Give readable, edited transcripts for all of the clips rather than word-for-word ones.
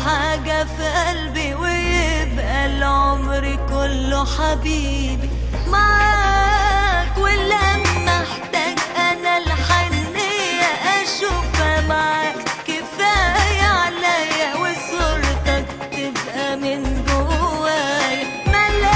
حاجة في قلبي ويبقى العمر كله حبيبي معاك. ولما احتاج انا الحنية اشوفها معاك كفاية عليا وصورتك تبقى من جوايا ملاك.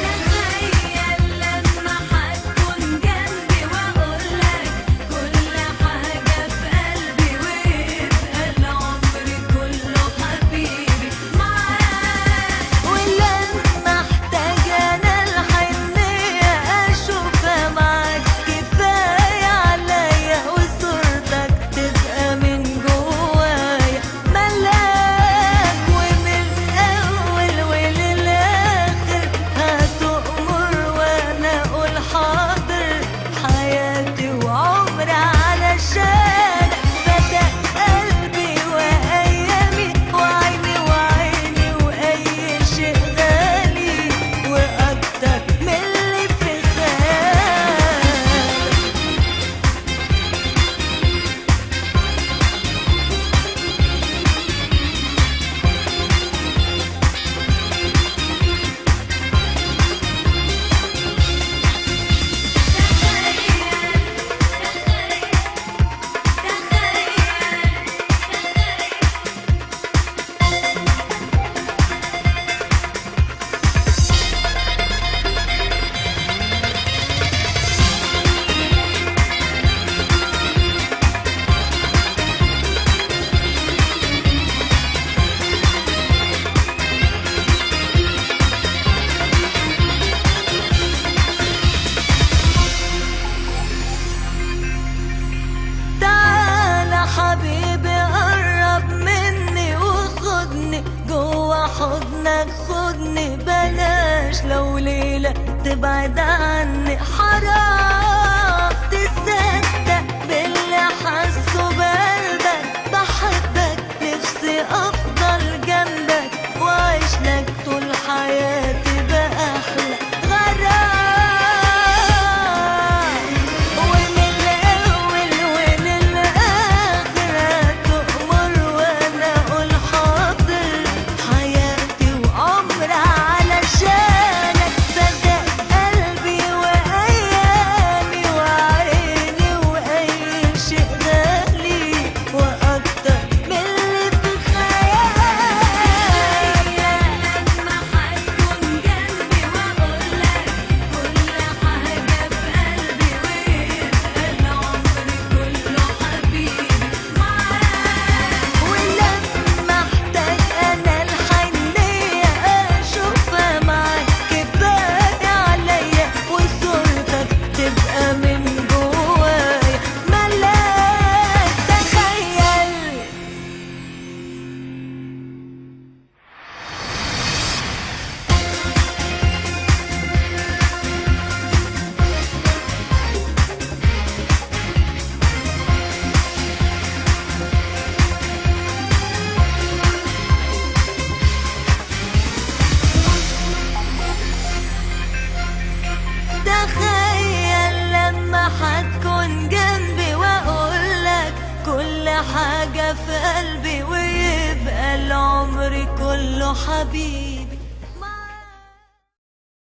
تخيل لما هتكون جنبي واقولك كل حاجة في قلبي ويبقى العمر كله حبيبي معاك. ولما احتاج انا الحنية اشوفها معاك كفاية عليا وصورتك تبقى من جوايا ملاك. ومن الاول وللاخر هتؤمر وانا اقول حاضر. حياتي وعمري علشانك بدأ قلبي وايامي وعيني وعيني واي شيء غالي واكتر من اللي في خيالك. تعالى حبيبي قرب مني وخدني جوا حضنك خدني. بلاش لو ليلة تبعد عني حرام تصدق باللي حاسه بقلبك. بحبك نفسي افضل جنبك واعيش لك طول حياتي بأحلى غرام. ومن الأول وللآخر هتؤمر وأنا أقول حاضر. حياتي وعمري علشانك بدأ قلبي وأيامي وعيني وأي شيء غالي وأكتر من اللي في خيالي. لما هتكون جنبي وأقولك كل حاجة في قلبي ويبقى العمر كله حبيبي معاك. ولما احتاج انا الحنية اشوفها معاك كفاية عليا وصورتك تبقى من جوايا ملاك. تخيل تخيل لما هتكون جنبي واقولك كل حاجة في قلبي ويبقى العمر كله حبيبي